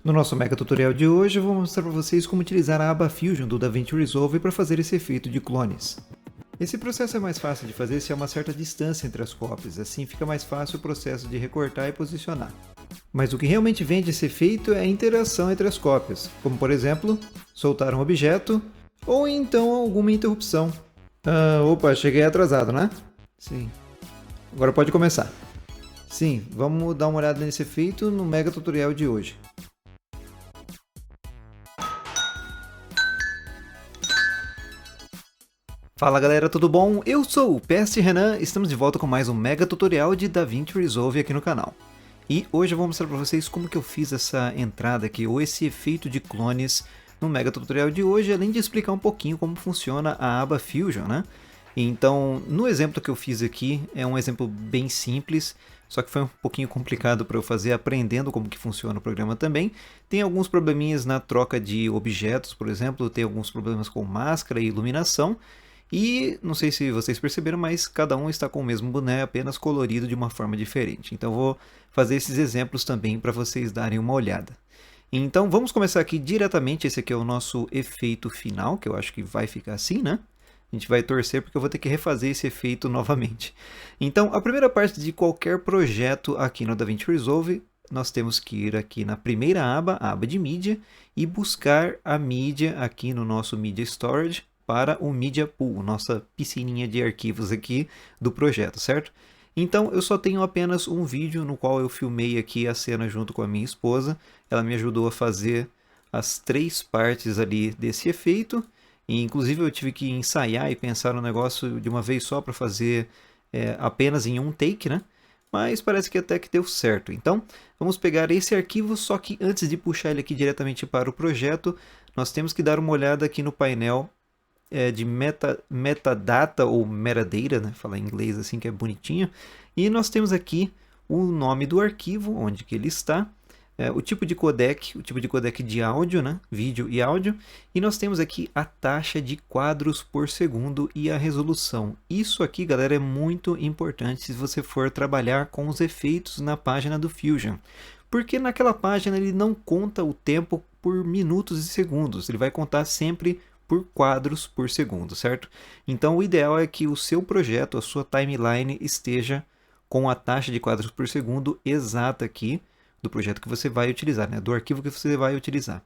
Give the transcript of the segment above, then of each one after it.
No nosso mega tutorial de hoje eu vou mostrar para vocês como utilizar a aba Fusion do DaVinci Resolve para fazer esse efeito de clones. Esse processo é mais fácil de fazer se há uma certa distância entre as cópias, assim fica mais fácil o processo de recortar e posicionar. Mas o que realmente vende esse efeito é a interação entre as cópias, como por exemplo, soltar um objeto ou então alguma interrupção. Opa, cheguei atrasado, né? Sim. Agora pode começar. Sim, vamos dar uma olhada nesse efeito no mega tutorial de hoje. Fala galera, tudo bom? Eu sou o PS Renan, estamos de volta com mais um mega tutorial de DaVinci Resolve aqui no canal. E hoje eu vou mostrar para vocês como que eu fiz essa entrada aqui, ou esse efeito de clones no mega tutorial de hoje, além de explicar um pouquinho como funciona a aba Fusion, né? Então, no exemplo que eu fiz aqui, é um exemplo bem simples, só que foi um pouquinho complicado para eu fazer, aprendendo como que funciona o programa também. Tem alguns probleminhas na troca de objetos, por exemplo, tem alguns problemas com máscara e iluminação, e não sei se vocês perceberam, mas cada um está com o mesmo boné, apenas colorido de uma forma diferente. Então vou fazer esses exemplos também para vocês darem uma olhada. Então vamos começar aqui diretamente, esse aqui é o nosso efeito final, que eu acho que vai ficar assim, né? A gente vai torcer porque eu vou ter que refazer esse efeito novamente. Então a primeira parte de qualquer projeto aqui no DaVinci Resolve, nós temos que ir aqui na primeira aba, a aba de mídia, e buscar a mídia aqui no nosso Media Storage, para o Media Pool, nossa piscininha de arquivos aqui do projeto, certo? Então eu só tenho apenas um vídeo no qual eu filmei aqui a cena junto com a minha esposa. Ela me ajudou a fazer as 3 partes ali desse efeito. E, inclusive eu tive que ensaiar e pensar no negócio de uma vez só para fazer apenas em um take, né? Mas parece que até que deu certo. Então vamos pegar esse arquivo, só que antes de puxar ele aqui diretamente para o projeto, nós temos que dar uma olhada aqui no painel de metadata ou metadata, né? Falar em inglês assim que é bonitinho. E nós temos aqui o nome do arquivo, onde que ele está, o tipo de codec de áudio, né? Vídeo e áudio. E nós temos aqui a taxa de quadros por segundo e a resolução. Isso aqui, galera, é muito importante se você for trabalhar com os efeitos na página do Fusion. Porque naquela página ele não conta o tempo por minutos e segundos, ele vai contar sempre por quadros por segundo, certo? Então o ideal é que o seu projeto, a sua timeline esteja com a taxa de quadros por segundo exata aqui do projeto que você vai utilizar, né? Do arquivo que você vai utilizar.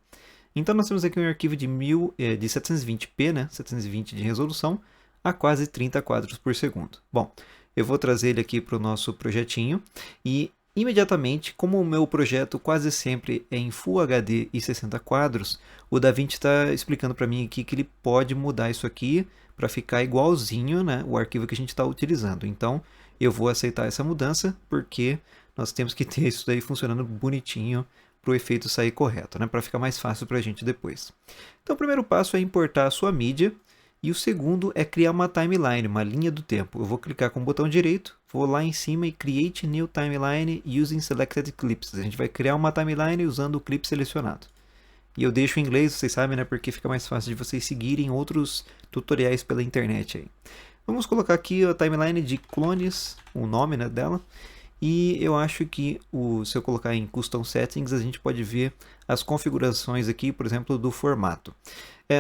Então nós temos aqui um arquivo de 720p, né? 720 de resolução, a quase 30 quadros por segundo. Bom, eu vou trazer ele aqui para o nosso projetinho e imediatamente, como o meu projeto quase sempre é em Full HD e 60 quadros, o DaVinci está explicando para mim aqui que ele pode mudar isso aqui para ficar igualzinho, né, o arquivo que a gente está utilizando. Então eu vou aceitar essa mudança porque nós temos que ter isso daí funcionando bonitinho para o efeito sair correto, né, para ficar mais fácil para a gente depois. Então o primeiro passo é importar a sua mídia. E o segundo é criar uma timeline, uma linha do tempo. Eu vou clicar com o botão direito, vou lá em cima e Create New Timeline Using Selected Clips. A gente vai criar uma timeline usando o clipe selecionado. E eu deixo em inglês, vocês sabem, né? Porque fica mais fácil de vocês seguirem outros tutoriais pela internet aí. Vamos colocar aqui a timeline de clones, o nome, né, dela. E eu acho que se eu colocar em Custom Settings, a gente pode ver as configurações aqui, por exemplo, do formato.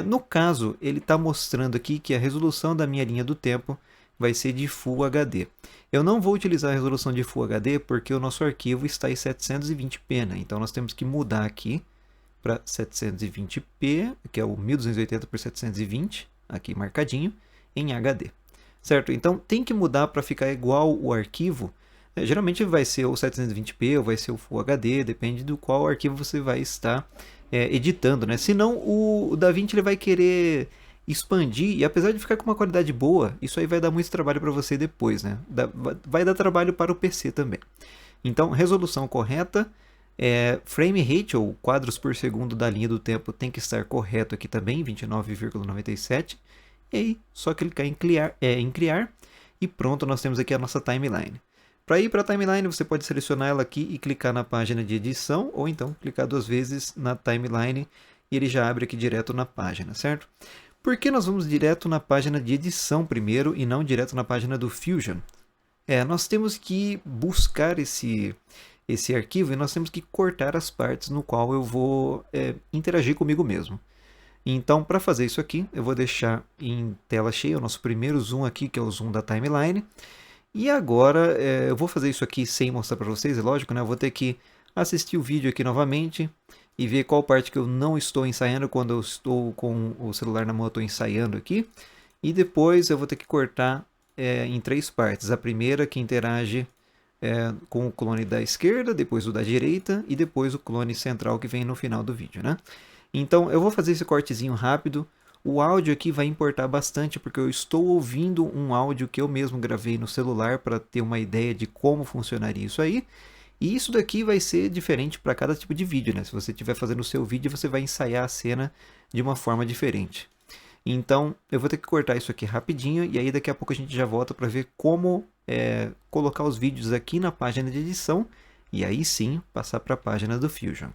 No caso, ele está mostrando aqui que a resolução da minha linha do tempo vai ser de Full HD. Eu não vou utilizar a resolução de Full HD porque o nosso arquivo está em 720p, né? Então nós temos que mudar aqui para 720p, que é o 1280 por 720, aqui marcadinho, em HD. Certo? Então tem que mudar para ficar igual o arquivo. Geralmente vai ser o 720p ou vai ser o Full HD, depende do qual arquivo você vai estar editando, né? Senão o DaVinci ele vai querer expandir e apesar de ficar com uma qualidade boa, isso aí vai dar muito trabalho para você depois, né? Vai dar trabalho para o PC também. Então, resolução correta, frame rate ou quadros por segundo da linha do tempo tem que estar correto aqui também, 29,97. E aí, só clicar em criar e pronto, nós temos aqui a nossa timeline. Para ir para a timeline, você pode selecionar ela aqui e clicar na página de edição, ou então clicar 2 vezes na timeline e ele já abre aqui direto na página, certo? Por que nós vamos direto na página de edição primeiro e não direto na página do Fusion? Nós temos que buscar esse esse arquivo e nós temos que cortar as partes no qual eu vou interagir comigo mesmo. Então, para fazer isso aqui, eu vou deixar em tela cheia o nosso primeiro zoom aqui, que é o zoom da timeline. E agora, eu vou fazer isso aqui sem mostrar para vocês, é lógico, né? Eu vou ter que assistir o vídeo aqui novamente e ver qual parte que eu não estou ensaiando quando eu estou com o celular na mão, eu estou ensaiando aqui. E depois eu vou ter que cortar em 3 partes. A primeira que interage com o clone da esquerda, depois o da direita e depois o clone central que vem no final do vídeo, né? Então eu vou fazer esse cortezinho rápido. O áudio aqui vai importar bastante porque eu estou ouvindo um áudio que eu mesmo gravei no celular para ter uma ideia de como funcionaria isso aí. E isso daqui vai ser diferente para cada tipo de vídeo, né? Se você estiver fazendo o seu vídeo, você vai ensaiar a cena de uma forma diferente. Então eu vou ter que cortar isso aqui rapidinho e aí daqui a pouco a gente já volta para ver como colocar os vídeos aqui na página de edição e aí sim passar para a página do Fusion.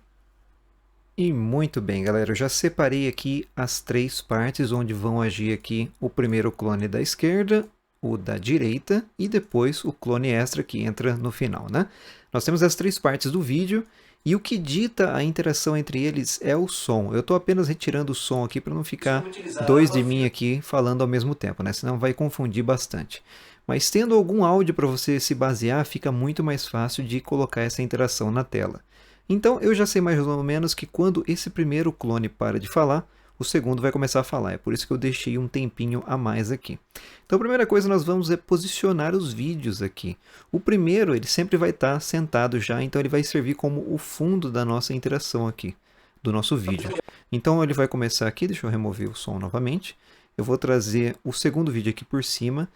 E muito bem, galera, eu já separei aqui as 3 partes onde vão agir aqui o primeiro clone da esquerda, o da direita e depois o clone extra que entra no final, né? Nós temos as 3 partes do vídeo e o que dita a interação entre eles é o som. Eu estou apenas retirando o som aqui para não ficar 2 de mim aqui falando ao mesmo tempo, né? Senão vai confundir bastante. Mas tendo algum áudio para você se basear, fica muito mais fácil de colocar essa interação na tela. Então eu já sei mais ou menos que quando esse primeiro clone para de falar, o segundo vai começar a falar. É por isso que eu deixei um tempinho a mais aqui. Então a primeira coisa nós vamos é posicionar os vídeos aqui. O primeiro ele sempre vai estar sentado já, então ele vai servir como o fundo da nossa interação aqui, do nosso vídeo. Então ele vai começar aqui, deixa eu remover o som novamente. Eu vou trazer o segundo vídeo aqui por cima.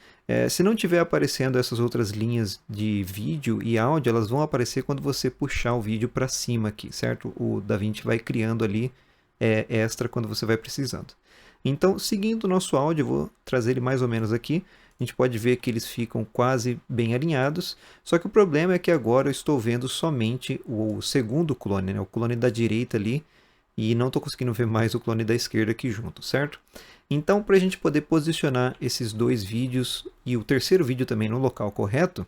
Se não estiver aparecendo essas outras linhas de vídeo e áudio, elas vão aparecer quando você puxar o vídeo para cima aqui, certo? O DaVinci vai criando ali extra quando você vai precisando. Então, seguindo o nosso áudio, eu vou trazer ele mais ou menos aqui. A gente pode ver que eles ficam quase bem alinhados, só que o problema é que agora eu estou vendo somente o segundo clone, né? O clone da direita ali, e não estou conseguindo ver mais o clone da esquerda aqui junto, certo? Então, para a gente poder posicionar esses 2 vídeos e o terceiro vídeo também no local correto,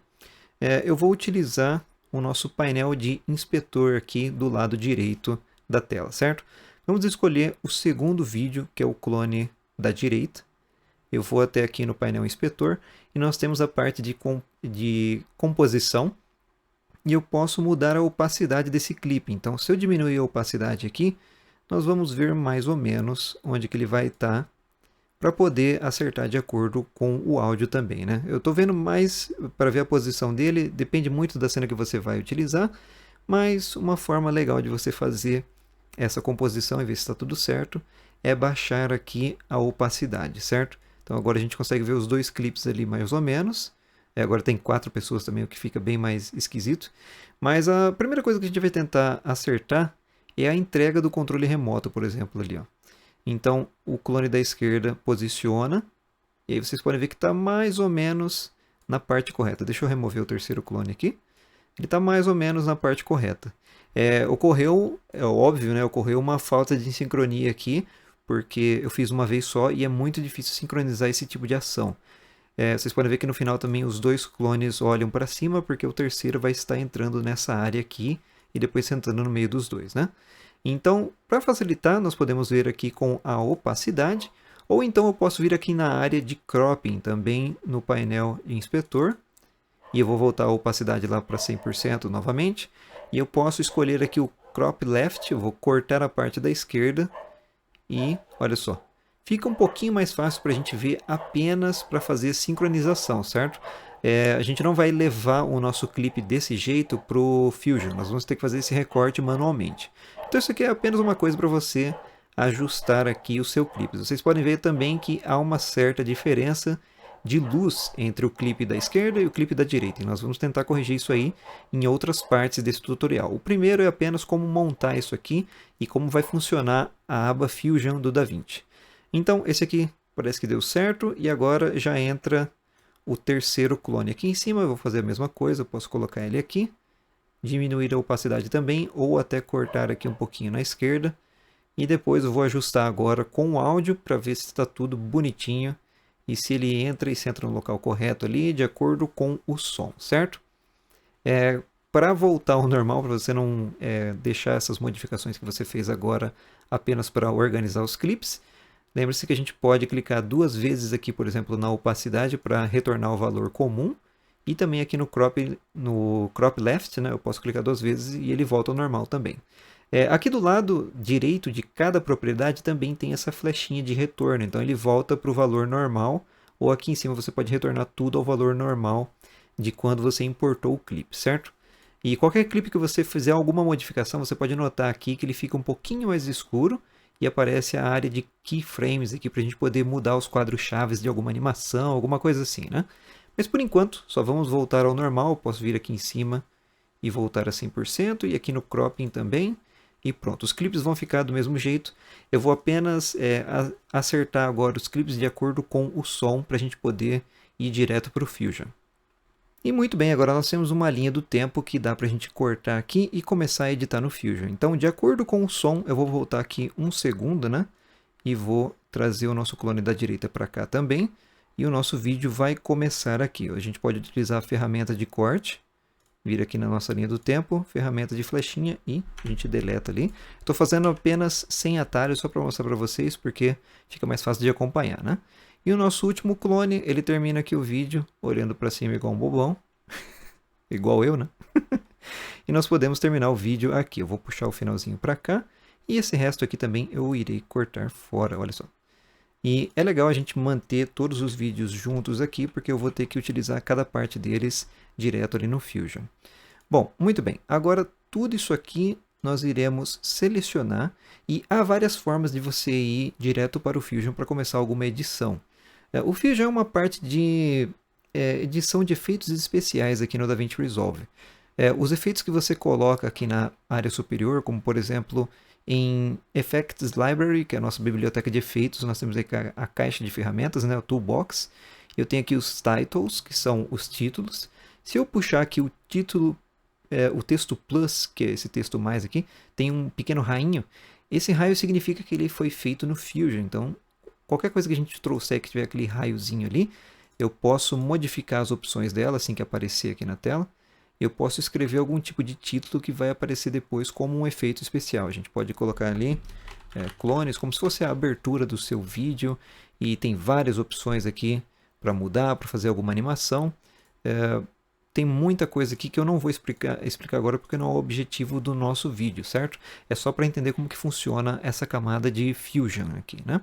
eu vou utilizar o nosso painel de inspetor aqui do lado direito da tela, certo? Vamos escolher o segundo vídeo, que é o clone da direita. Eu vou até aqui no painel inspetor e nós temos a parte de composição e eu posso mudar a opacidade desse clipe. Então, se eu diminuir a opacidade aqui, nós vamos ver mais ou menos onde que ele vai estar para poder acertar de acordo com o áudio também, né? Eu estou vendo mais para ver a posição dele, depende muito da cena que você vai utilizar, mas uma forma legal de você fazer essa composição e ver se está tudo certo é baixar aqui a opacidade, certo? Então agora a gente consegue ver os 2 clipes ali mais ou menos. Agora tem 4 pessoas também, o que fica bem mais esquisito. Mas a primeira coisa que a gente vai tentar acertar é a entrega do controle remoto, por exemplo, ali, ó. Então, o clone da esquerda posiciona, e aí vocês podem ver que está mais ou menos na parte correta. Deixa eu remover o terceiro clone aqui. Ele está mais ou menos na parte correta. Ocorreu, é óbvio, né? Ocorreu uma falta de sincronia aqui, porque eu fiz uma vez só e é muito difícil sincronizar esse tipo de ação. Vocês podem ver que no final também os 2 clones olham para cima, porque o terceiro vai estar entrando nessa área aqui e depois sentando no meio dos 2, né? Então, para facilitar, nós podemos ver aqui com a opacidade, ou então eu posso vir aqui na área de cropping, também no painel de inspetor, e eu vou voltar a opacidade lá para 100% novamente, e eu posso escolher aqui o crop left, eu vou cortar a parte da esquerda, e olha só, fica um pouquinho mais fácil para a gente ver apenas para fazer sincronização, certo? A gente não vai levar o nosso clipe desse jeito para o Fusion, nós vamos ter que fazer esse recorte manualmente. Então isso aqui é apenas uma coisa para você ajustar aqui o seu clipe. Vocês podem ver também que há uma certa diferença de luz entre o clipe da esquerda e o clipe da direita. E nós vamos tentar corrigir isso aí em outras partes desse tutorial. O primeiro é apenas como montar isso aqui e como vai funcionar a aba Fusion do DaVinci. Então esse aqui parece que deu certo e agora já entra o terceiro clone aqui em cima. Eu vou fazer a mesma coisa, eu posso colocar ele aqui, diminuir a opacidade também ou até cortar aqui um pouquinho na esquerda. E depois eu vou ajustar agora com o áudio para ver se está tudo bonitinho e se ele entra e se entra no local correto ali, de acordo com o som, certo? para voltar ao normal, para você não deixar essas modificações que você fez agora apenas para organizar os clips, lembre-se que a gente pode clicar 2 vezes aqui, por exemplo, na opacidade para retornar o valor comum. E também aqui no crop left, né, eu posso clicar 2 vezes e ele volta ao normal também. Aqui do lado direito de cada propriedade também tem essa flechinha de retorno, então ele volta para o valor normal, ou aqui em cima você pode retornar tudo ao valor normal de quando você importou o clipe, certo? E qualquer clipe que você fizer alguma modificação, você pode notar aqui que ele fica um pouquinho mais escuro e aparece a área de keyframes aqui para a gente poder mudar os quadros-chave de alguma animação, alguma coisa assim, né? Mas por enquanto, só vamos voltar ao normal. Eu posso vir aqui em cima e voltar a 100%, e aqui no cropping também. E pronto, os clipes vão ficar do mesmo jeito. Eu vou apenas acertar agora os clipes de acordo com o som para a gente poder ir direto para o Fusion. E muito bem, agora nós temos uma linha do tempo que dá para a gente cortar aqui e começar a editar no Fusion. Então, de acordo com o som, eu vou voltar aqui 1 segundo, né? E vou trazer o nosso clone da direita para cá também. E o nosso vídeo vai começar aqui. A gente pode utilizar a ferramenta de corte, vir aqui na nossa linha do tempo, ferramenta de flechinha e a gente deleta ali. Estou fazendo apenas sem atalho só para mostrar para vocês, porque fica mais fácil de acompanhar, né? E o nosso último clone, ele termina aqui o vídeo olhando para cima igual um bobão, igual eu, né? E nós podemos terminar o vídeo aqui. Eu vou puxar o finalzinho para cá e esse resto aqui também eu irei cortar fora, olha só. E é legal a gente manter todos os vídeos juntos aqui, porque eu vou ter que utilizar cada parte deles direto ali no Fusion. Bom, muito bem. Agora tudo isso aqui nós iremos selecionar e há várias formas de você ir direto para o Fusion para começar alguma edição. O Fusion é uma parte de edição de efeitos especiais aqui no DaVinci Resolve. Os efeitos que você coloca aqui na área superior, como por exemplo em Effects Library, que é a nossa biblioteca de efeitos, nós temos aqui a caixa de ferramentas, né, o Toolbox. Eu tenho aqui os Titles, que são os títulos. Se eu puxar aqui o título, o texto plus, que é esse texto mais aqui, tem um pequeno rainho. Esse raio significa que ele foi feito no Fusion. Então, qualquer coisa que a gente trouxer que tiver aquele raiozinho ali, eu posso modificar as opções dela assim que aparecer aqui na tela. Eu posso escrever algum tipo de título que vai aparecer depois como um efeito especial. A gente pode colocar ali clones, como se fosse a abertura do seu vídeo, e tem várias opções aqui para mudar, para fazer alguma animação. Tem muita coisa aqui que eu não vou explicar agora porque não é o objetivo do nosso vídeo, certo? É só para entender como que funciona essa camada de Fusion aqui, né?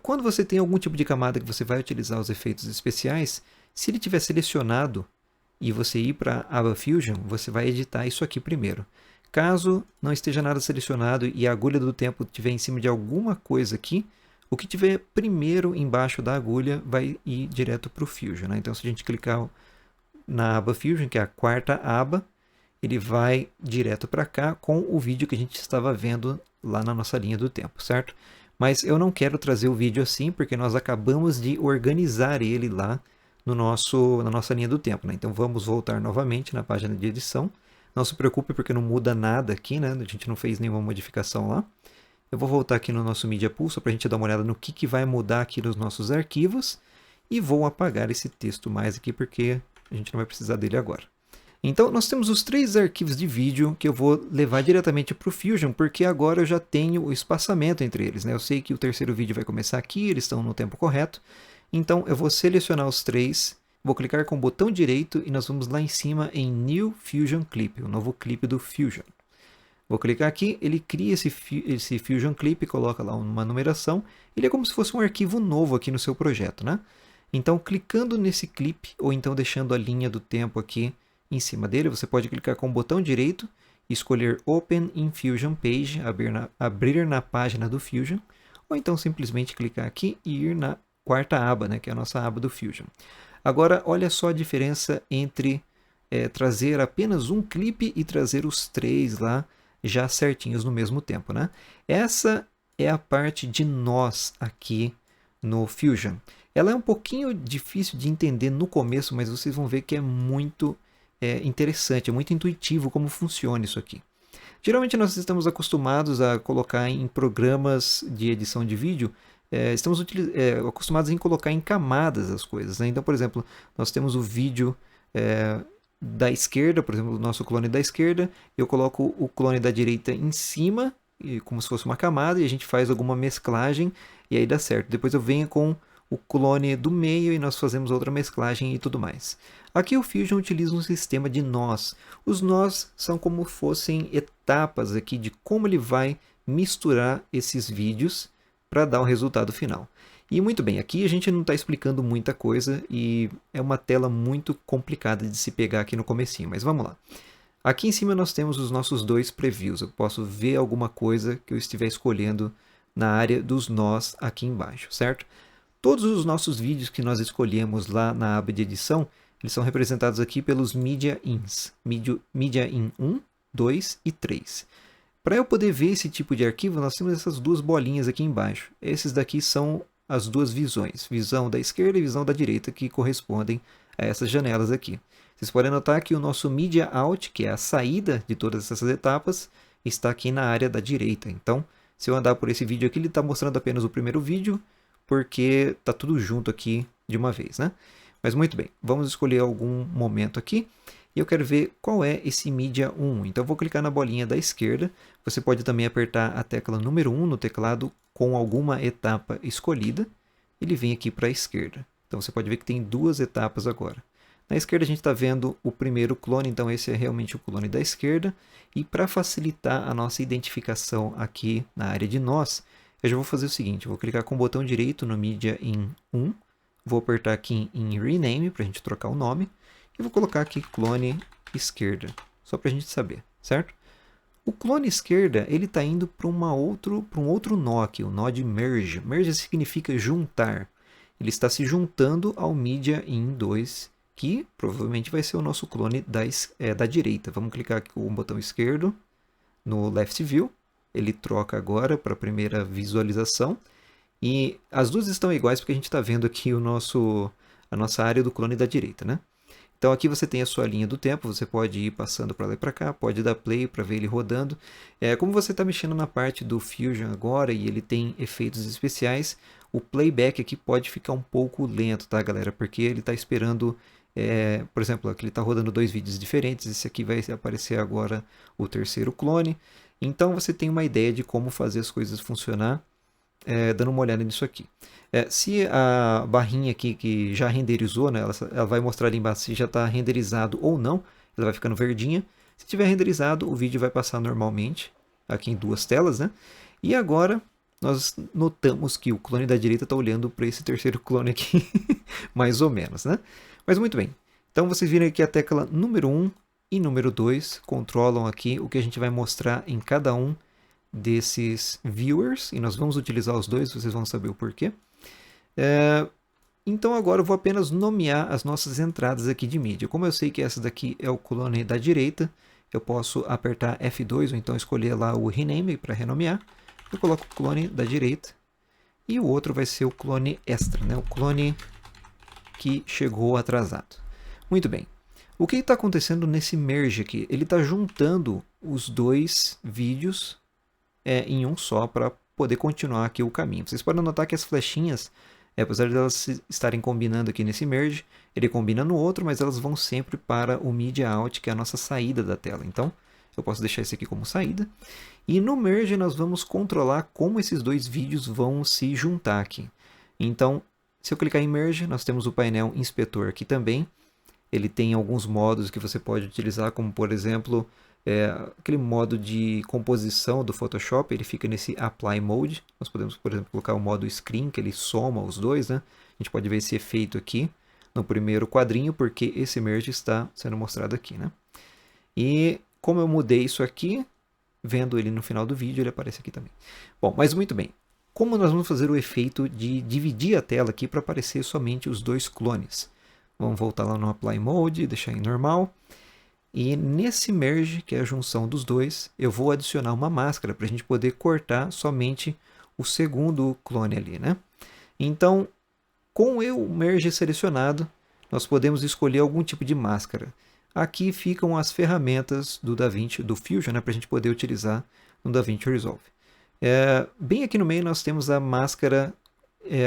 Quando você tem algum tipo de camada que você vai utilizar os efeitos especiais, se ele tiver selecionado e você ir para a aba Fusion, você vai editar isso aqui primeiro. Caso não esteja nada selecionado e a agulha do tempo estiver em cima de alguma coisa aqui, o que tiver primeiro embaixo da agulha vai ir direto para o Fusion, né? Então, se a gente clicar na aba Fusion, que é a 4ª aba, ele vai direto para cá com o vídeo que a gente estava vendo lá na nossa linha do tempo, certo? Mas eu não quero trazer o vídeo assim, porque nós acabamos de organizar ele lá na nossa linha do tempo, né? Então vamos voltar novamente na página de edição. Não se preocupe porque não muda nada aqui, né? A gente não fez nenhuma modificação lá. Eu vou voltar aqui no nosso Media Pool só para a gente dar uma olhada no que vai mudar aqui nos nossos arquivos. E vou apagar esse texto mais aqui porque a gente não vai precisar dele agora. Então nós temos os 3 arquivos de vídeo que eu vou levar diretamente para o Fusion, porque agora eu já tenho o espaçamento entre eles, né? Eu sei que o terceiro vídeo vai começar aqui, eles estão no tempo correto. Então eu vou selecionar os 3, vou clicar com o botão direito e nós vamos lá em cima em New Fusion Clip, o novo clipe do Fusion. Vou clicar aqui, ele cria esse Fusion Clip, coloca lá uma numeração, ele é como se fosse um arquivo novo aqui no seu projeto, né? Então clicando nesse clipe, ou então deixando a linha do tempo aqui em cima dele, você pode clicar com o botão direito, escolher Open in Fusion Page, abrir na página do Fusion, ou então simplesmente clicar aqui e ir na 4ª aba, né, que é a nossa aba do Fusion. Agora, olha só a diferença entre trazer apenas um clipe e trazer os 3 lá já certinhos no mesmo tempo, né? Essa é a parte de nós aqui no Fusion. Ela é um pouquinho difícil de entender no começo, mas vocês vão ver que é muito interessante, é muito intuitivo como funciona isso aqui. Geralmente nós estamos acostumados a colocar em programas de edição de vídeo, estamos acostumados em colocar em camadas as coisas, né? Então, por exemplo, nós temos o vídeo da esquerda, por exemplo, o nosso clone da esquerda, eu coloco o clone da direita em cima, como se fosse uma camada, e a gente faz alguma mesclagem e aí dá certo. Depois eu venho com o clone do meio e nós fazemos outra mesclagem e tudo mais. Aqui o Fusion utiliza um sistema de nós. Os nós são como fossem etapas aqui de como ele vai misturar esses vídeos para dar o resultado final. E muito bem, aqui a gente não está explicando muita coisa e é uma tela muito complicada de se pegar aqui no comecinho, mas vamos lá. Aqui em cima nós temos os nossos dois previews, eu posso ver alguma coisa que eu estiver escolhendo na área dos nós aqui embaixo, certo? Todos os nossos vídeos que nós escolhemos lá na aba de edição, eles são representados aqui pelos Media Ins, Media In 1, 2 e 3. Para eu poder ver esse tipo de arquivo, nós temos essas duas bolinhas aqui embaixo. Esses daqui são as duas visões, visão da esquerda e visão da direita, que correspondem a essas janelas aqui. Vocês podem notar que o nosso Media Out, que é a saída de todas essas etapas, está aqui na área da direita. Então, se eu andar por esse vídeo aqui, ele está mostrando apenas o primeiro vídeo, porque está tudo junto aqui de uma vez, né? Mas muito bem, vamos escolher algum momento aqui. E eu quero ver qual é esse Media 1. Então eu vou clicar na bolinha da esquerda. Você pode também apertar a tecla número 1 no teclado com alguma etapa escolhida. Ele vem aqui para a esquerda. Então você pode ver que tem duas etapas agora. Na esquerda a gente está vendo o primeiro clone, então esse é realmente o clone da esquerda. E para facilitar a nossa identificação aqui na área de nós, eu já vou fazer o seguinte, eu vou clicar com o botão direito no Media In 1. Vou apertar aqui em Rename para a gente trocar o nome. E vou colocar aqui clone esquerda, só para a gente saber, certo? O clone esquerda ele está indo para um outro nó aqui, o nó de Merge. Merge significa juntar. Ele está se juntando ao Media In 2, que provavelmente vai ser o nosso clone da direita. Vamos clicar aqui com o botão esquerdo no Left View. Ele troca agora para a primeira visualização. E as duas estão iguais porque a gente está vendo aqui a nossa área do clone da direita, né? Então aqui você tem a sua linha do tempo, você pode ir passando para lá e para cá, pode dar play para ver ele rodando. Como você está mexendo na parte do Fusion agora e ele tem efeitos especiais, o playback aqui pode ficar um pouco lento, tá galera? Porque ele está esperando, por exemplo, aqui ele está rodando dois vídeos diferentes, esse aqui vai aparecer agora o terceiro clone. Então você tem uma ideia de como fazer as coisas funcionar. Dando uma olhada nisso aqui. Se a barrinha aqui que já renderizou, né, ela vai mostrar ali embaixo se já está renderizado ou não, ela vai ficando verdinha. Se tiver renderizado, o vídeo vai passar normalmente, aqui em duas telas, né? E agora nós notamos que o clone da direita está olhando para esse terceiro clone aqui, mais ou menos, né? Mas muito bem. Então vocês viram aqui a tecla número 1 e número 2 controlam aqui o que a gente vai mostrar em cada um desses viewers, e nós vamos utilizar os dois, vocês vão saber o porquê. Então agora eu vou apenas nomear as nossas entradas aqui de mídia. Como eu sei que essa daqui é o clone da direita, eu posso apertar F2 ou então escolher lá o Rename para renomear. Eu coloco o clone da direita e o outro vai ser o clone extra, né? O clone que chegou atrasado. Muito bem. O que está acontecendo nesse merge aqui? Ele está juntando os dois vídeos em um só para poder continuar aqui o caminho. Vocês podem notar que as flechinhas, apesar de elas estarem combinando aqui nesse merge, ele combina no outro, mas elas vão sempre para o Media Out, que é a nossa saída da tela. Então, eu posso deixar esse aqui como saída. E no merge nós vamos controlar como esses dois vídeos vão se juntar aqui. Então, se eu clicar em merge, nós temos o painel inspetor aqui também. Ele tem alguns modos que você pode utilizar, como por exemplo, aquele modo de composição do Photoshop, ele fica nesse Apply Mode. Nós podemos, por exemplo, colocar o modo Screen, que ele soma os dois, né? A gente pode ver esse efeito aqui no primeiro quadrinho, porque esse merge está sendo mostrado aqui, né? E como eu mudei isso aqui, vendo ele no final do vídeo, ele aparece aqui também. Bom, mas muito bem. Como nós vamos fazer o efeito de dividir a tela aqui para aparecer somente os dois clones? Vamos voltar lá no Apply Mode, deixar em normal. E nesse merge, que é a junção dos dois, eu vou adicionar uma máscara para a gente poder cortar somente o segundo clone ali, né? Então, com o merge selecionado, nós podemos escolher algum tipo de máscara. Aqui ficam as ferramentas do DaVinci, do Fusion, né, para a gente poder utilizar no DaVinci Resolve. Bem aqui no meio nós temos a máscara,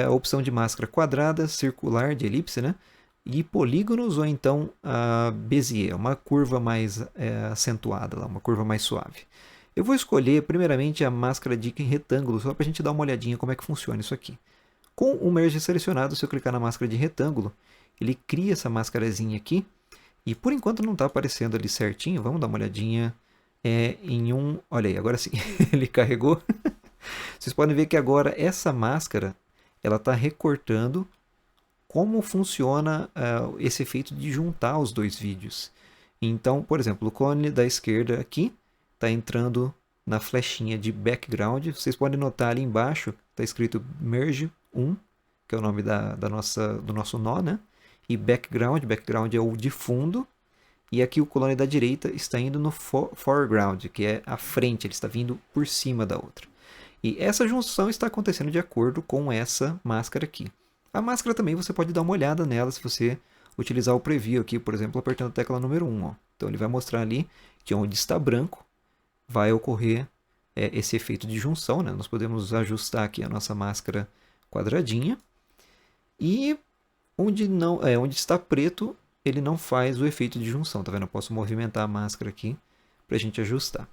a opção de máscara quadrada, circular, de elipse, né? e polígonos ou então Bezier, uma curva mais acentuada, uma curva mais suave. Eu vou escolher primeiramente a máscara de retângulo, só para a gente dar uma olhadinha como é que funciona isso aqui. Com o Merge selecionado, se eu clicar na máscara de retângulo, ele cria essa máscarazinha aqui, e por enquanto não está aparecendo ali certinho, vamos dar uma olhadinha olha aí, agora sim, ele carregou. Vocês podem ver que agora essa máscara, ela está recortando como funciona esse efeito de juntar os dois vídeos. Então, por exemplo, o clone da esquerda aqui está entrando na flechinha de background. Vocês podem notar ali embaixo, está escrito Merge 1, que é o nome do nosso nó, né? E background é o de fundo. E aqui o clone da direita está indo no foreground, que é a frente, ele está vindo por cima da outra. E essa junção está acontecendo de acordo com essa máscara aqui. A máscara também você pode dar uma olhada nela se você utilizar o preview aqui, por exemplo, apertando a tecla número 1. Ó. Então ele vai mostrar ali que onde está branco vai ocorrer esse efeito de junção. Né? Nós podemos ajustar aqui a nossa máscara quadradinha. E onde está preto, ele não faz o efeito de junção. Tá vendo? Eu posso movimentar a máscara aqui para a gente ajustar.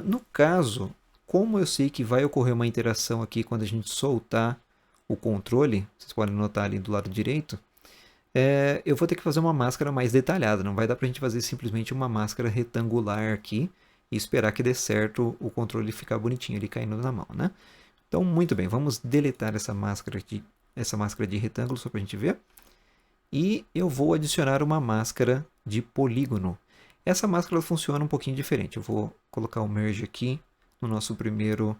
No caso, como eu sei que vai ocorrer uma interação aqui quando a gente soltar o controle, vocês podem notar ali do lado direito, eu vou ter que fazer uma máscara mais detalhada. Não vai dar para a gente fazer simplesmente uma máscara retangular aqui e esperar que dê certo o controle ficar bonitinho ali caindo na mão, né? Então, muito bem, vamos deletar essa máscara de retângulo só para a gente ver. E eu vou adicionar uma máscara de polígono. Essa máscara funciona um pouquinho diferente. Eu vou colocar o Merge aqui no nosso primeiro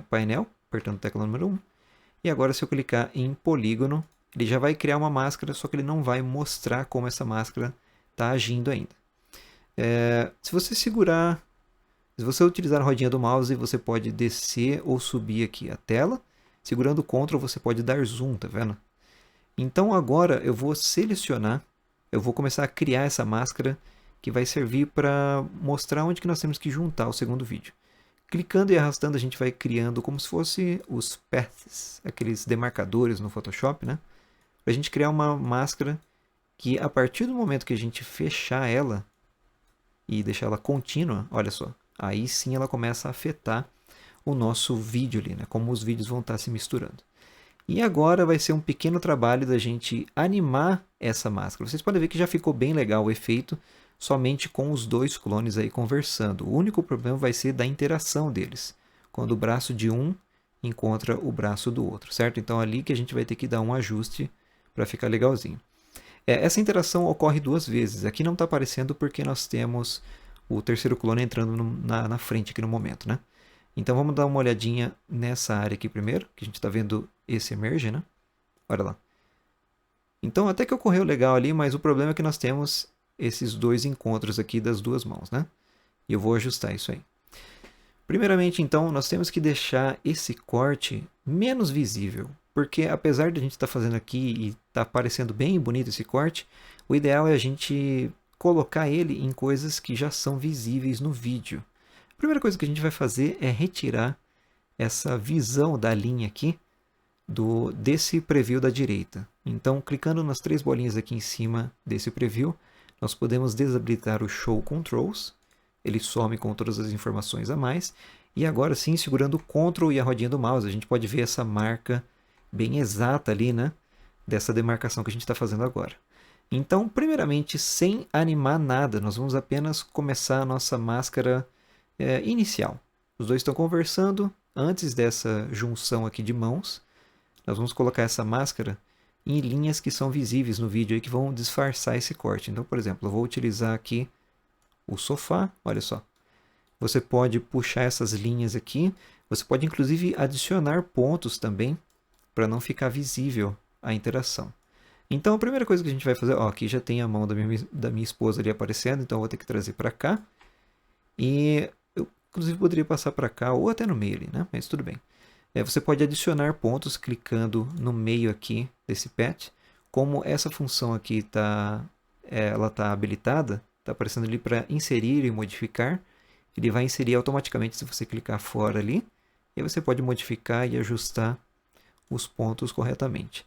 painel, apertando a tecla número 1. E agora se eu clicar em polígono, ele já vai criar uma máscara, só que ele não vai mostrar como essa máscara está agindo ainda. Se você utilizar a rodinha do mouse, você pode descer ou subir aqui a tela. Segurando o Ctrl, você pode dar zoom, tá vendo? Então agora eu vou selecionar, eu vou começar a criar essa máscara que vai servir para mostrar onde que nós temos que juntar o segundo vídeo. Clicando e arrastando a gente vai criando como se fosse os paths, aqueles demarcadores no Photoshop, né? Para a gente criar uma máscara que a partir do momento que a gente fechar ela e deixar ela contínua, olha só, aí sim ela começa a afetar o nosso vídeo ali, né? Como os vídeos vão estar se misturando. E agora vai ser um pequeno trabalho da gente animar essa máscara. Vocês podem ver que já ficou bem legal o efeito, somente com os dois clones aí conversando. O único problema vai ser da interação deles, quando o braço de um encontra o braço do outro, certo? Então ali que a gente vai ter que dar um ajuste para ficar legalzinho. Essa interação ocorre duas vezes. Aqui não está aparecendo porque nós temos o terceiro clone entrando na frente aqui no momento, né? Então vamos dar uma olhadinha nessa área aqui primeiro, que a gente está vendo esse Merge, né? Olha lá. Então até que ocorreu legal ali, mas o problema é que nós temos esses dois encontros aqui das duas mãos, né? E eu vou ajustar isso aí. Primeiramente, então, nós temos que deixar esse corte menos visível, porque apesar de a gente estar fazendo aqui e estar parecendo bem bonito esse corte, o ideal é a gente colocar ele em coisas que já são visíveis no vídeo. A primeira coisa que a gente vai fazer é retirar essa visão da linha aqui desse preview da direita. Então, clicando nas três bolinhas aqui em cima desse preview, nós podemos desabilitar o Show Controls. Ele some com todas as informações a mais. E agora sim, segurando o Ctrl e a rodinha do mouse, a gente pode ver essa marca bem exata ali, né? Dessa demarcação que a gente está fazendo agora. Então, primeiramente, sem animar nada, nós vamos apenas começar a nossa máscara inicial. Os dois estão conversando antes dessa junção aqui de mãos. Nós vamos colocar essa máscara em linhas que são visíveis no vídeo e que vão disfarçar esse corte. Então, por exemplo, eu vou utilizar aqui o sofá, olha só. Você pode puxar essas linhas aqui, você pode inclusive adicionar pontos também, para não ficar visível a interação. Então a primeira coisa que a gente vai fazer, aqui já tem a mão da minha esposa ali aparecendo, então eu vou ter que trazer para cá. E eu inclusive poderia passar para cá ou até no meio ali, né? Mas tudo bem. Você pode adicionar pontos clicando no meio aqui desse path. Como essa função aqui ela está habilitada, está aparecendo ali para inserir e modificar. Ele vai inserir automaticamente se você clicar fora ali. E aí você pode modificar e ajustar os pontos corretamente.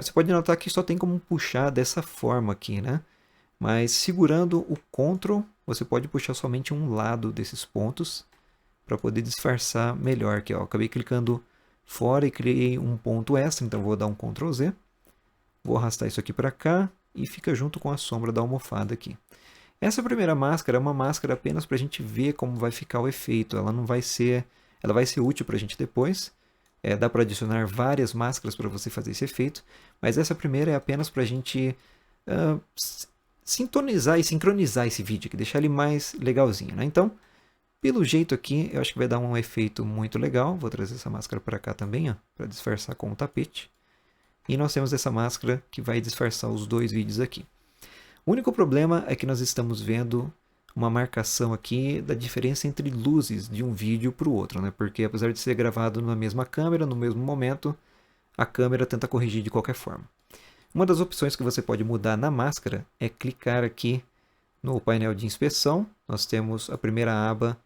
Você pode notar que só tem como puxar dessa forma aqui, né? Mas segurando o Ctrl, você pode puxar somente um lado desses pontos para poder disfarçar melhor aqui. Ó. Acabei clicando fora e criei um ponto extra, então vou dar um Ctrl Z. Vou arrastar isso aqui para cá e fica junto com a sombra da almofada aqui. Essa primeira máscara é uma máscara apenas para a gente ver como vai ficar o efeito. Ela não vai ser, ela vai ser útil para a gente depois. Dá para adicionar várias máscaras para você fazer esse efeito, mas essa primeira é apenas para a gente sintonizar e sincronizar esse vídeo aqui, deixar ele mais legalzinho, né? Então, pelo jeito aqui, eu acho que vai dar um efeito muito legal. Vou trazer essa máscara para cá também, para disfarçar com o tapete. E nós temos essa máscara que vai disfarçar os dois vídeos aqui. O único problema é que nós estamos vendo uma marcação aqui da diferença entre luzes de um vídeo para o outro, né? Porque apesar de ser gravado na mesma câmera, no mesmo momento, a câmera tenta corrigir de qualquer forma. Uma das opções que você pode mudar na máscara é clicar aqui no painel de inspeção. Nós temos a primeira aba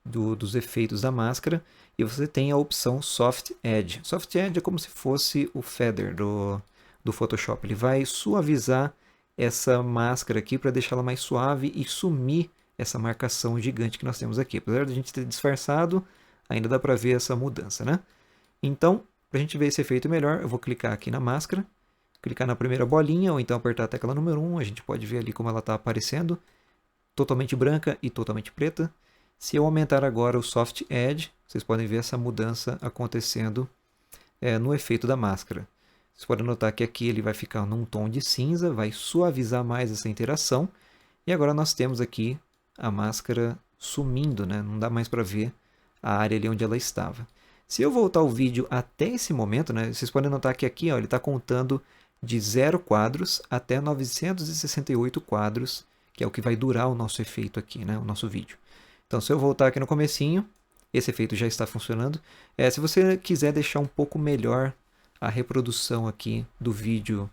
dos efeitos da máscara e você tem a opção Soft Edge. Soft Edge é como se fosse o feather do Photoshop. Ele vai suavizar essa máscara aqui para deixá-la mais suave e sumir essa marcação gigante que nós temos aqui. Apesar de a gente ter disfarçado, ainda dá para ver essa mudança, né? Então, para a gente ver esse efeito melhor, eu vou clicar aqui na máscara, clicar na primeira bolinha ou então apertar a tecla número 1, a gente pode ver ali como ela está aparecendo, totalmente branca e totalmente preta. Se eu aumentar agora o Soft Edge, vocês podem ver essa mudança acontecendo no efeito da máscara. Vocês podem notar que aqui ele vai ficar num tom de cinza, vai suavizar mais essa interação. E agora nós temos aqui a máscara sumindo, né? Não dá mais para ver a área ali onde ela estava. Se eu voltar o vídeo até esse momento, né, vocês podem notar que aqui ó, ele está contando de 0 quadros até 968 quadros, que é o que vai durar o nosso efeito aqui, né, o nosso vídeo. Então se eu voltar aqui no comecinho, esse efeito já está funcionando. Se você quiser deixar um pouco melhor a reprodução aqui do vídeo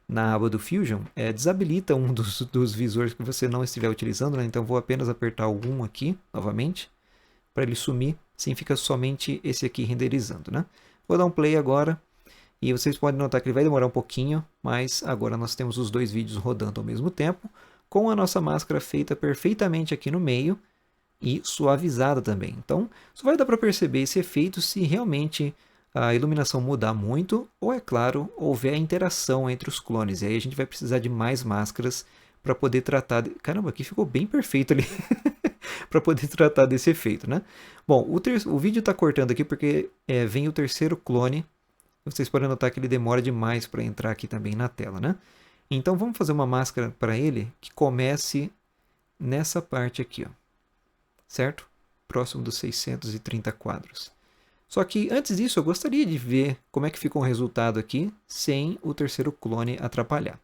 na aba do Fusion, desabilita um dos visores que você não estiver utilizando, né? Então vou apenas apertar o 1 aqui, novamente, para ele sumir, assim fica somente esse aqui renderizando, né? Vou dar um play agora, e vocês podem notar que ele vai demorar um pouquinho, mas agora nós temos os dois vídeos rodando ao mesmo tempo, com a nossa máscara feita perfeitamente aqui no meio, e suavizada também. Então, só vai dar para perceber esse efeito se realmente a iluminação mudar muito, ou é claro, houver a interação entre os clones. E aí a gente vai precisar de mais máscaras para poder tratar... Caramba, aqui ficou bem perfeito ali. para poder tratar desse efeito, né? Bom, o vídeo está cortando aqui porque vem o terceiro clone. Vocês podem notar que ele demora demais para entrar aqui também na tela, né? Então vamos fazer uma máscara para ele que comece nessa parte aqui, ó. Certo? Próximo dos 630 quadros. Só que antes disso eu gostaria de ver como é que fica o resultado aqui sem o terceiro clone atrapalhar.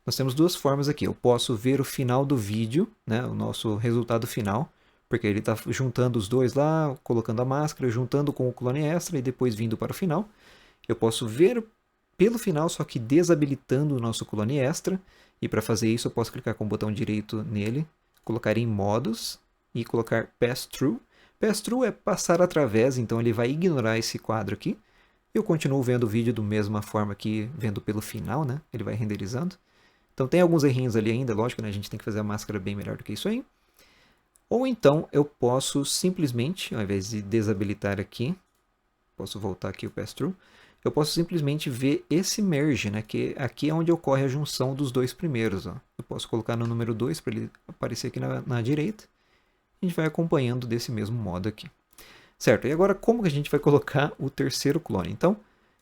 Nós temos duas formas aqui. Eu posso ver o final do vídeo, né, o nosso resultado final, porque ele está juntando os dois lá, colocando a máscara, juntando com o clone extra e depois vindo para o final. Eu posso ver pelo final, só que desabilitando o nosso clone extra. E para fazer isso eu posso clicar com o botão direito nele, colocar em modos e colocar Pass-Through. Pass-Through é passar através, então ele vai ignorar esse quadro aqui. Eu continuo vendo o vídeo da mesma forma que vendo pelo final, né? Ele vai renderizando. Então tem alguns errinhos ali ainda, lógico, né? A gente tem que fazer a máscara bem melhor do que isso aí. Ou então eu posso simplesmente, ao invés de desabilitar aqui, posso voltar aqui o Pass-Through, eu posso simplesmente ver esse merge, né? Que aqui é onde ocorre a junção dos dois primeiros. Ó. Eu posso colocar no número 2 para ele aparecer aqui na direita. A gente vai acompanhando desse mesmo modo aqui. Certo, e agora como que a gente vai colocar o terceiro clone? Então,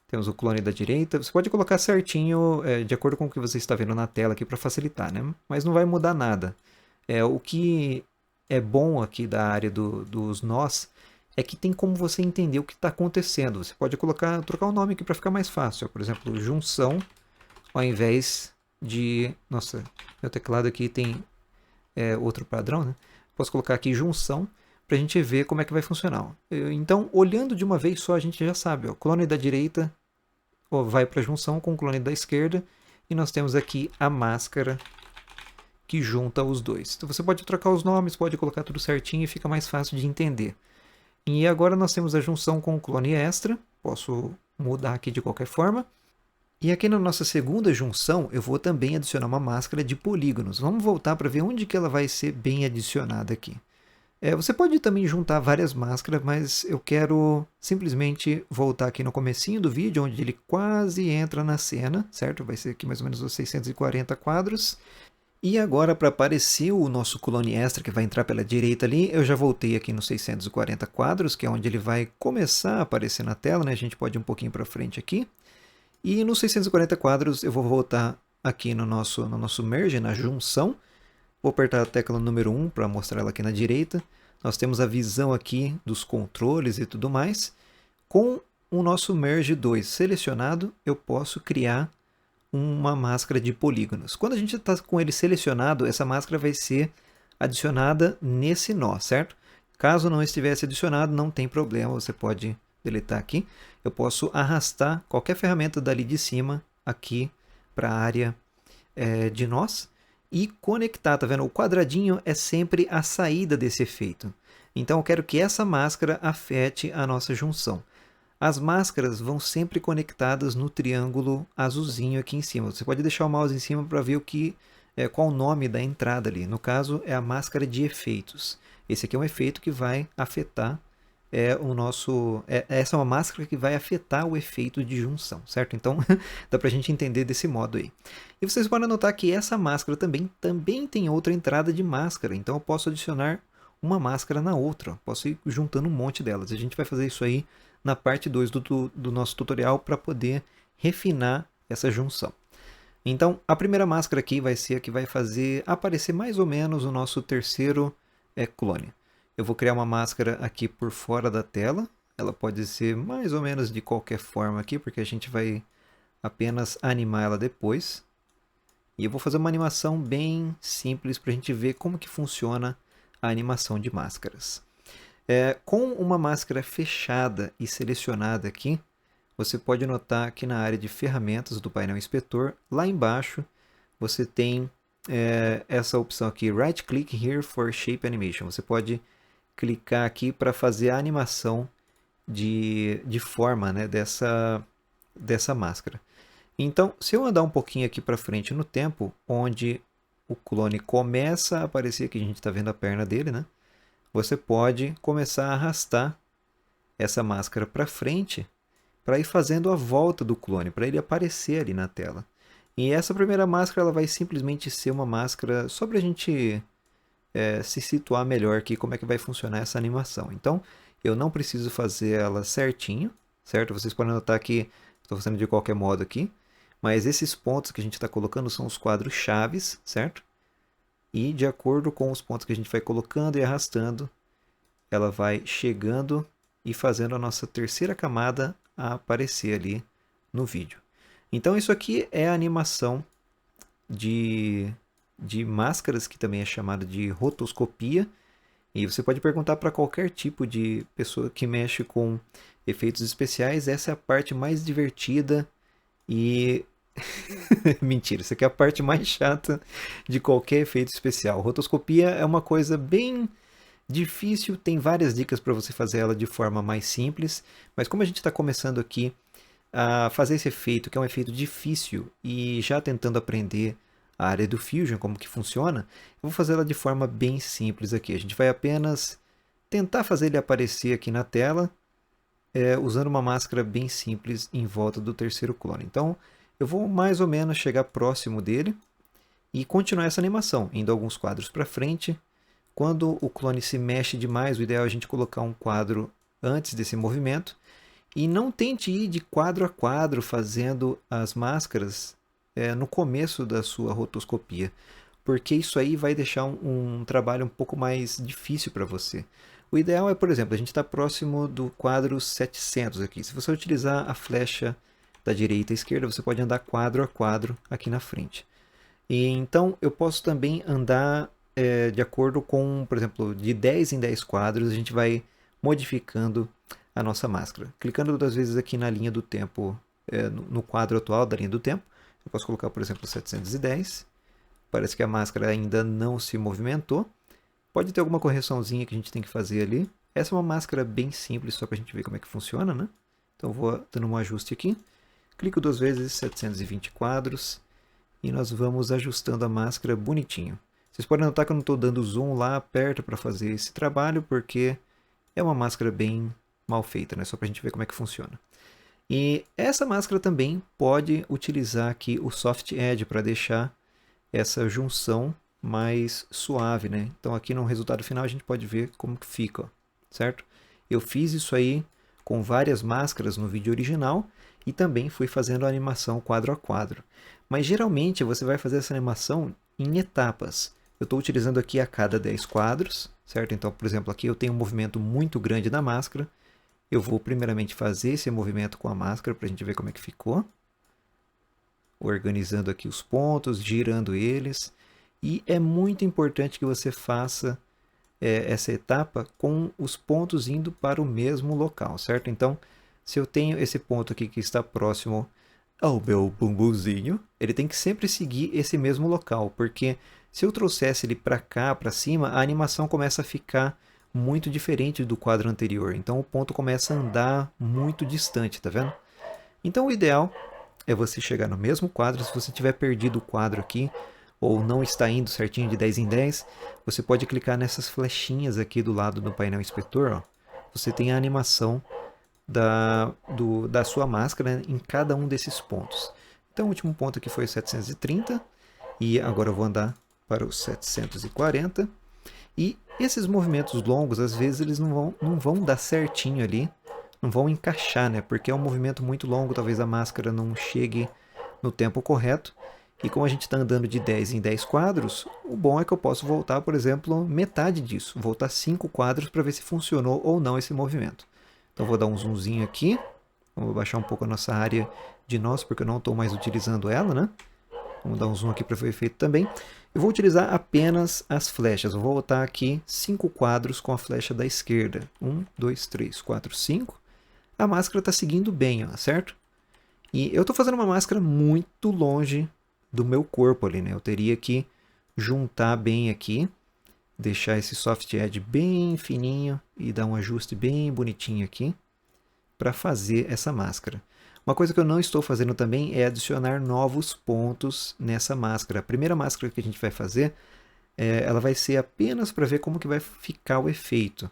temos o clone da direita. Você pode colocar certinho, de acordo com o que você está vendo na tela aqui para facilitar, né? Mas não vai mudar nada. O que é bom aqui da área dos nós é que tem como você entender o que está acontecendo. Você pode trocar o nome aqui para ficar mais fácil. Por exemplo, junção, ao invés de... Nossa, meu teclado aqui tem outro padrão, né? Posso colocar aqui junção para a gente ver como é que vai funcionar. Então, olhando de uma vez só, a gente já sabe. O clone da direita vai para a junção com o clone da esquerda. E nós temos aqui a máscara que junta os dois. Então, você pode trocar os nomes, pode colocar tudo certinho e fica mais fácil de entender. E agora nós temos a junção com o clone extra. Posso mudar aqui de qualquer forma. E aqui na nossa segunda junção, eu vou também adicionar uma máscara de polígonos. Vamos voltar para ver onde que ela vai ser bem adicionada aqui. Você pode também juntar várias máscaras, mas eu quero simplesmente voltar aqui no comecinho do vídeo, onde ele quase entra na cena, certo? Vai ser aqui mais ou menos os 640 quadros. E agora, para aparecer o nosso clone extra, que vai entrar pela direita ali, eu já voltei aqui nos 640 quadros, que é onde ele vai começar a aparecer na tela, né? A gente pode ir um pouquinho para frente aqui. E nos 640 quadros eu vou voltar aqui no nosso merge, na junção. Vou apertar a tecla número 1 para mostrar ela aqui na direita. Nós temos a visão aqui dos controles e tudo mais. Com o nosso merge 2 selecionado, eu posso criar uma máscara de polígonos. Quando a gente está com ele selecionado, essa máscara vai ser adicionada nesse nó, certo? Caso não estivesse adicionado, não tem problema, você pode deletar aqui. Eu posso arrastar qualquer ferramenta dali de cima aqui para a área de nós e conectar, tá vendo? O quadradinho é sempre a saída desse efeito. Então eu quero que essa máscara afete a nossa junção. As máscaras vão sempre conectadas no triângulo azulzinho aqui em cima. Você pode deixar o mouse em cima para ver qual o nome da entrada ali. No caso, é a máscara de efeitos. Esse aqui é um efeito que vai afetar essa é uma máscara que vai afetar o efeito de junção, certo? Então, dá pra gente entender desse modo aí. E vocês podem notar que essa máscara também tem outra entrada de máscara. Então, eu posso adicionar uma máscara na outra. Posso ir juntando um monte delas. A gente vai fazer isso aí na parte 2 do nosso tutorial para poder refinar essa junção. Então, a primeira máscara aqui vai ser a que vai fazer aparecer mais ou menos o nosso terceiro clone. Eu vou criar uma máscara aqui por fora da tela. Ela pode ser mais ou menos de qualquer forma aqui, porque a gente vai apenas animar ela depois. E eu vou fazer uma animação bem simples para a gente ver como que funciona a animação de máscaras. Com uma máscara fechada e selecionada aqui, você pode notar que na área de ferramentas do painel inspetor, lá embaixo, você tem essa opção aqui, Right Click Here for Shape Animation. Você pode clicar aqui para fazer a animação de forma, né, dessa máscara. Então, se eu andar um pouquinho aqui para frente no tempo, onde o clone começa a aparecer, aqui a gente está vendo a perna dele, né? Você pode começar a arrastar essa máscara para frente para ir fazendo a volta do clone, para ele aparecer ali na tela. E essa primeira máscara ela vai simplesmente ser uma máscara só para a gente se situar melhor aqui como é que vai funcionar essa animação. Então, eu não preciso fazer ela certinho, certo? Vocês podem notar que estou fazendo de qualquer modo aqui, mas esses pontos que a gente está colocando são os quadros chaves, certo? E de acordo com os pontos que a gente vai colocando e arrastando, ela vai chegando e fazendo a nossa terceira camada a aparecer ali no vídeo. Então isso aqui é a animação de máscaras, que também é chamada de rotoscopia. E você pode perguntar para qualquer tipo de pessoa que mexe com efeitos especiais, essa é a parte mais divertida e... Mentira, isso aqui é a parte mais chata de qualquer efeito especial. Rotoscopia é uma coisa bem difícil, tem várias dicas para você fazer ela de forma mais simples, mas como a gente está começando aqui a fazer esse efeito, que é um efeito difícil, e já tentando aprender a área do Fusion, como que funciona, eu vou fazer ela de forma bem simples aqui. A gente vai apenas tentar fazer ele aparecer aqui na tela, usando uma máscara bem simples em volta do terceiro clone. Então, eu vou mais ou menos chegar próximo dele e continuar essa animação, indo alguns quadros para frente. Quando o clone se mexe demais, o ideal é a gente colocar um quadro antes desse movimento. E não tente ir de quadro a quadro fazendo as máscaras no começo da sua rotoscopia, porque isso aí vai deixar um trabalho um pouco mais difícil para você. O ideal é, por exemplo, a gente está próximo do quadro 700 aqui. Se você utilizar a flecha da direita à esquerda, você pode andar quadro a quadro aqui na frente. E então eu posso também andar de acordo com, por exemplo, de 10 em 10 quadros, a gente vai modificando a nossa máscara. Clicando duas vezes aqui na linha do tempo, no quadro atual da linha do tempo, eu posso colocar, por exemplo, 710. Parece que a máscara ainda não se movimentou. Pode ter alguma correçãozinha que a gente tem que fazer ali. Essa é uma máscara bem simples, só para a gente ver como é que funciona, né? Então vou dando um ajuste aqui. Clico 2 vezes, 720 quadros. E nós vamos ajustando a máscara bonitinho. Vocês podem notar que eu não estou dando zoom lá perto para fazer esse trabalho, porque é uma máscara bem mal feita, né? Só para a gente ver como é que funciona. E essa máscara também pode utilizar aqui o Soft Edge para deixar essa junção mais suave, né? Então aqui no resultado final a gente pode ver como que fica, ó, certo? Eu fiz isso aí com várias máscaras no vídeo original e também fui fazendo a animação quadro a quadro. Mas geralmente você vai fazer essa animação em etapas. Eu estou utilizando aqui a cada 10 quadros, certo? Então, por exemplo, aqui eu tenho um movimento muito grande da máscara. Eu vou primeiramente fazer esse movimento com a máscara para a gente ver como é que ficou. Organizando aqui os pontos, girando eles. E é muito importante que você faça essa etapa com os pontos indo para o mesmo local, certo? Então, se eu tenho esse ponto aqui que está próximo ao meu bumbumzinho, ele tem que sempre seguir esse mesmo local, porque se eu trouxesse ele para cá, para cima, a animação começa a ficar muito diferente do quadro anterior. Então o ponto começa a andar muito distante, tá vendo? Então o ideal é você chegar no mesmo quadro. Se você tiver perdido o quadro aqui, ou não está indo certinho de 10 em 10, você pode clicar nessas flechinhas aqui do lado do painel inspetor. Ó. Você tem a animação da sua máscara em cada um desses pontos. Então o último ponto aqui foi o 730 e agora eu vou andar para o 740. E esses movimentos longos, às vezes eles não vão dar certinho ali, não vão encaixar, né? Porque é um movimento muito longo, talvez a máscara não chegue no tempo correto. E como a gente está andando de 10 em 10 quadros, o bom é que eu posso voltar, por exemplo, metade disso. Voltar 5 quadros para ver se funcionou ou não esse movimento. Então vou dar um zoomzinho aqui. Vou baixar um pouco a nossa área de nós, porque eu não estou mais utilizando ela, né? Vamos dar um zoom aqui para ver o efeito também. Eu vou utilizar apenas as flechas. Eu vou botar aqui 5 quadros com a flecha da esquerda. 1, 2, 3, 4, 5. A máscara está seguindo bem, ó, certo? E eu estou fazendo uma máscara muito longe do meu corpo ali, né? Eu teria que juntar bem aqui, deixar esse soft edge bem fininho e dar um ajuste bem bonitinho aqui para fazer essa máscara. Uma coisa que eu não estou fazendo também é adicionar novos pontos nessa máscara. A primeira máscara que a gente vai fazer, ela vai ser apenas para ver como que vai ficar o efeito.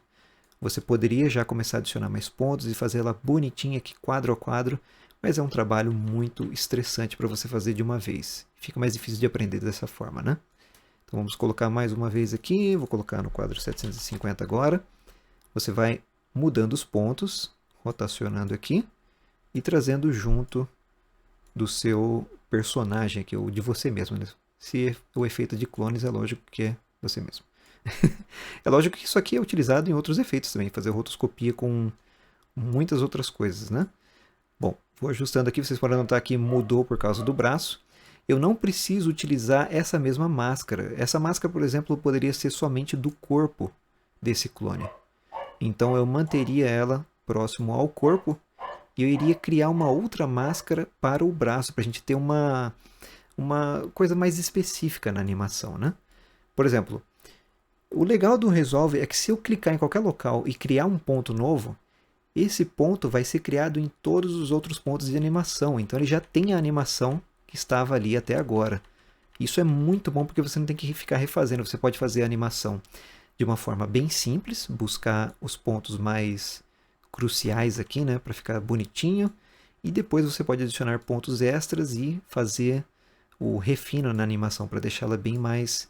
Você poderia já começar a adicionar mais pontos e fazer ela bonitinha aqui, quadro a quadro, mas é um trabalho muito estressante para você fazer de uma vez. Fica mais difícil de aprender dessa forma, né? Então vamos colocar mais uma vez aqui, vou colocar no quadro 750 agora. Você vai mudando os pontos, rotacionando aqui e trazendo junto do seu personagem aqui, ou de você mesmo, né? Se o efeito de clones é lógico que é você mesmo. É lógico que isso aqui é utilizado em outros efeitos também, fazer rotoscopia com muitas outras coisas, né? Bom, vou ajustando aqui, vocês podem notar que mudou por causa do braço. Eu não preciso utilizar essa mesma máscara. Essa máscara, por exemplo, poderia ser somente do corpo desse clone. Então eu manteria ela próximo ao corpo e eu iria criar uma outra máscara para o braço, para a gente ter uma coisa mais específica na animação, né? Por exemplo, o legal do Resolve é que se eu clicar em qualquer local e criar um ponto novo, esse ponto vai ser criado em todos os outros pontos de animação. Então ele já tem a animação que estava ali até agora. Isso é muito bom porque você não tem que ficar refazendo. Você pode fazer a animação de uma forma bem simples, buscar os pontos mais cruciais aqui, né, para ficar bonitinho. E depois você pode adicionar pontos extras e fazer o refino na animação para deixá-la bem mais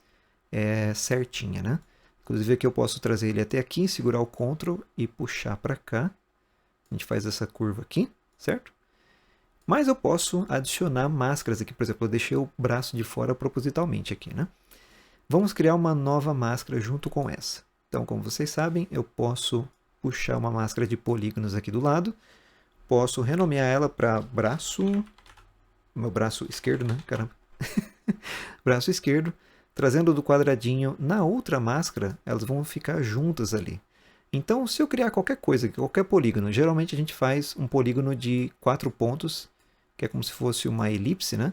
certinha, né? Inclusive aqui eu posso trazer ele até aqui, segurar o Ctrl e puxar para cá. A gente faz essa curva aqui, certo? Mas eu posso adicionar máscaras aqui, por exemplo, eu deixei o braço de fora propositalmente aqui, né? Vamos criar uma nova máscara junto com essa. Então, como vocês sabem, eu posso puxar uma máscara de polígonos aqui do lado. Posso renomear ela para braço... Meu braço esquerdo, né? Caramba. Braço esquerdo. Trazendo do quadradinho na outra máscara, elas vão ficar juntas ali. Então, se eu criar qualquer coisa, qualquer polígono, geralmente a gente faz um polígono de 4 pontos, que é como se fosse uma elipse, né?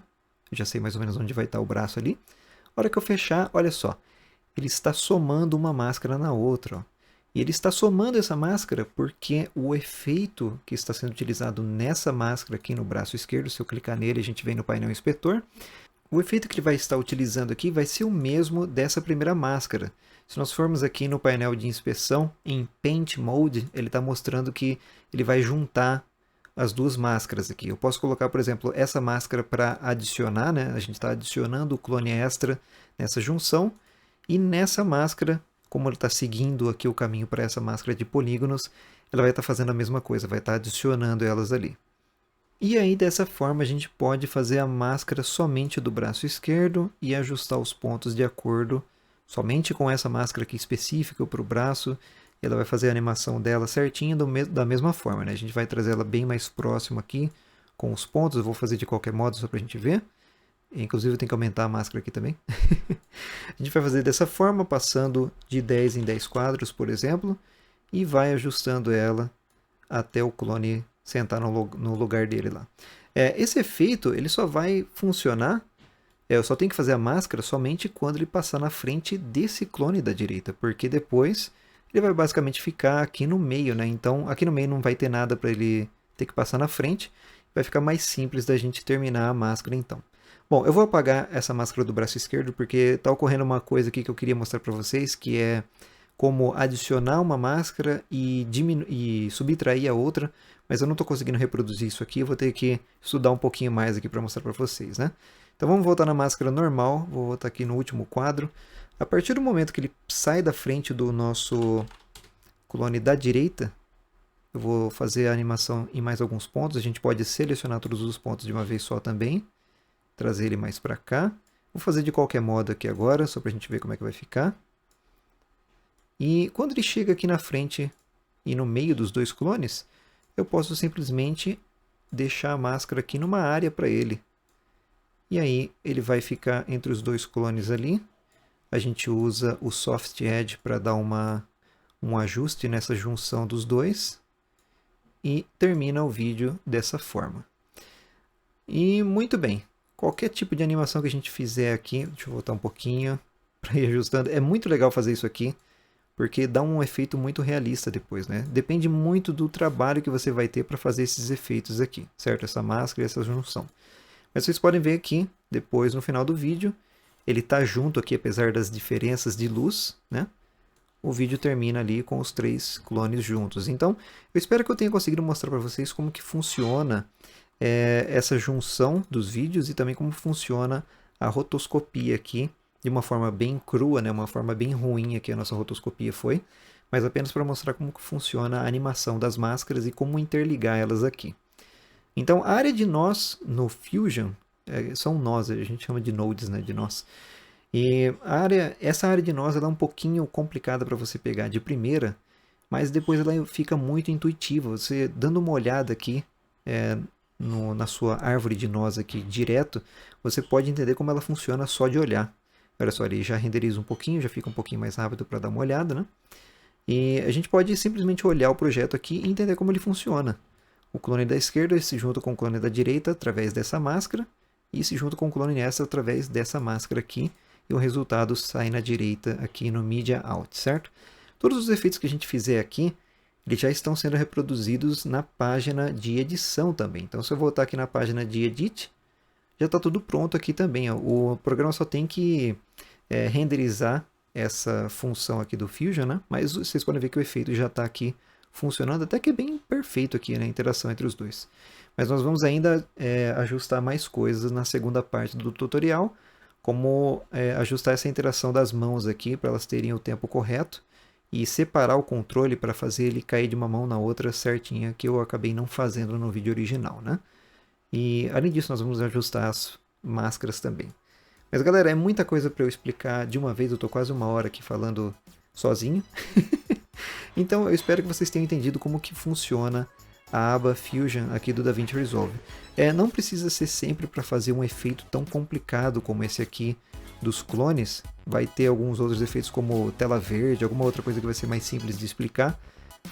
Eu já sei mais ou menos onde vai estar o braço ali. A hora que eu fechar, olha só, ele está somando uma máscara na outra. Ó. E ele está somando essa máscara porque o efeito que está sendo utilizado nessa máscara aqui no braço esquerdo, se eu clicar nele, a gente vem no painel inspetor. O efeito que ele vai estar utilizando aqui vai ser o mesmo dessa primeira máscara. Se nós formos aqui no painel de inspeção, em Paint Mode, ele está mostrando que ele vai juntar as duas máscaras aqui. Eu posso colocar, por exemplo, essa máscara para adicionar, né? A gente está adicionando o clone extra nessa junção. E nessa máscara, como ele está seguindo aqui o caminho para essa máscara de polígonos, ela vai estar fazendo a mesma coisa, vai estar adicionando elas ali. E aí, dessa forma, a gente pode fazer a máscara somente do braço esquerdo e ajustar os pontos de acordo somente com essa máscara aqui específica para o braço. Ela vai fazer a animação dela certinha da mesma forma, né? A gente vai trazer ela bem mais próxima aqui com os pontos. Eu vou fazer de qualquer modo só para a gente ver. Inclusive eu tenho que aumentar a máscara aqui também. A gente vai fazer dessa forma, passando de 10 em 10 quadros, por exemplo. E vai ajustando ela até o clone sentar no lugar dele lá. Esse efeito ele só vai funcionar, eu só tenho que fazer a máscara somente quando ele passar na frente desse clone da direita, porque depois ele vai basicamente ficar aqui no meio, né? Então aqui no meio não vai ter nada para ele ter que passar na frente, vai ficar mais simples da gente terminar a máscara então. Bom, eu vou apagar essa máscara do braço esquerdo porque está ocorrendo uma coisa aqui que eu queria mostrar para vocês, que é como adicionar uma máscara e subtrair a outra, mas eu não estou conseguindo reproduzir isso aqui, eu vou ter que estudar um pouquinho mais aqui para mostrar para vocês, né? Então vamos voltar na máscara normal, vou voltar aqui no último quadro. A partir do momento que ele sai da frente do nosso clone da direita, eu vou fazer a animação em mais alguns pontos, a gente pode selecionar todos os pontos de uma vez só também, trazer ele mais para cá. Vou fazer de qualquer modo aqui agora, só para a gente ver como é que vai ficar. E quando ele chega aqui na frente e no meio dos dois clones, eu posso simplesmente deixar a máscara aqui numa área para ele. E aí ele vai ficar entre os dois clones ali. A gente usa o Soft Edge para dar um ajuste nessa junção dos dois. E termina o vídeo dessa forma. E muito bem. Qualquer tipo de animação que a gente fizer aqui, deixa eu voltar um pouquinho para ir ajustando. É muito legal fazer isso aqui, porque dá um efeito muito realista depois, né? Depende muito do trabalho que você vai ter para fazer esses efeitos aqui, certo? Essa máscara e essa junção. Mas vocês podem ver aqui, depois no final do vídeo, ele está junto aqui, apesar das diferenças de luz, né? O vídeo termina ali com os três clones juntos. Então, eu espero que eu tenha conseguido mostrar para vocês como que funciona essa junção dos vídeos e também como funciona a rotoscopia aqui, de uma forma bem crua, né? Uma forma bem ruim aqui a nossa rotoscopia foi, mas apenas para mostrar como que funciona a animação das máscaras e como interligar elas aqui. Então, a área de nós no Fusion, são nós, a gente chama de nodes, né? De nós. E essa área de nós ela é um pouquinho complicada para você pegar de primeira, mas depois ela fica muito intuitiva. Você dando uma olhada aqui na sua árvore de nós aqui direto, você pode entender como ela funciona só de olhar. Olha só, ele já renderiza um pouquinho, já fica um pouquinho mais rápido para dar uma olhada, né? E a gente pode simplesmente olhar o projeto aqui e entender como ele funciona. O clone da esquerda se junta com o clone da direita através dessa máscara, e se junta com o clone extra através dessa máscara aqui, e o resultado sai na direita aqui no Media Out, certo? Todos os efeitos que a gente fizer aqui, eles já estão sendo reproduzidos na página de edição também. Então, se eu voltar aqui na página de Edit, já está tudo pronto aqui também. Ó. O programa só tem que renderizar essa função aqui do Fusion, né? Mas vocês podem ver que o efeito já está aqui funcionando, até que é bem perfeito aqui, né? A interação entre os dois. Mas nós vamos ainda ajustar mais coisas na segunda parte do tutorial, como ajustar essa interação das mãos aqui, para elas terem o tempo correto, e separar o controle para fazer ele cair de uma mão na outra certinha, que eu acabei não fazendo no vídeo original, né? E além disso, nós vamos ajustar as máscaras também. Mas galera, é muita coisa para eu explicar de uma vez, eu estou quase uma hora aqui falando sozinho. Então eu espero que vocês tenham entendido como que funciona a aba Fusion aqui do DaVinci Resolve. Não precisa ser sempre para fazer um efeito tão complicado como esse aqui dos clones. Vai ter alguns outros efeitos como tela verde, alguma outra coisa que vai ser mais simples de explicar.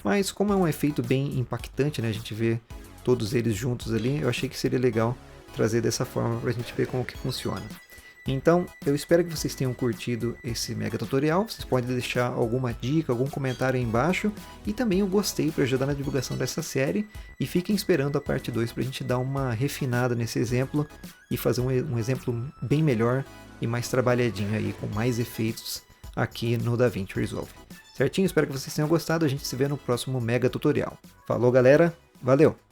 Mas como é um efeito bem impactante, né, a gente vê todos eles juntos ali, eu achei que seria legal trazer dessa forma para a gente ver como que funciona. Então, eu espero que vocês tenham curtido esse mega tutorial. Vocês podem deixar alguma dica, algum comentário aí embaixo. E também o gostei para ajudar na divulgação dessa série. E fiquem esperando a parte 2 para a gente dar uma refinada nesse exemplo e fazer um exemplo bem melhor e mais trabalhadinho aí, com mais efeitos aqui no DaVinci Resolve. Certinho? Espero que vocês tenham gostado. A gente se vê no próximo mega tutorial. Falou, galera! Valeu!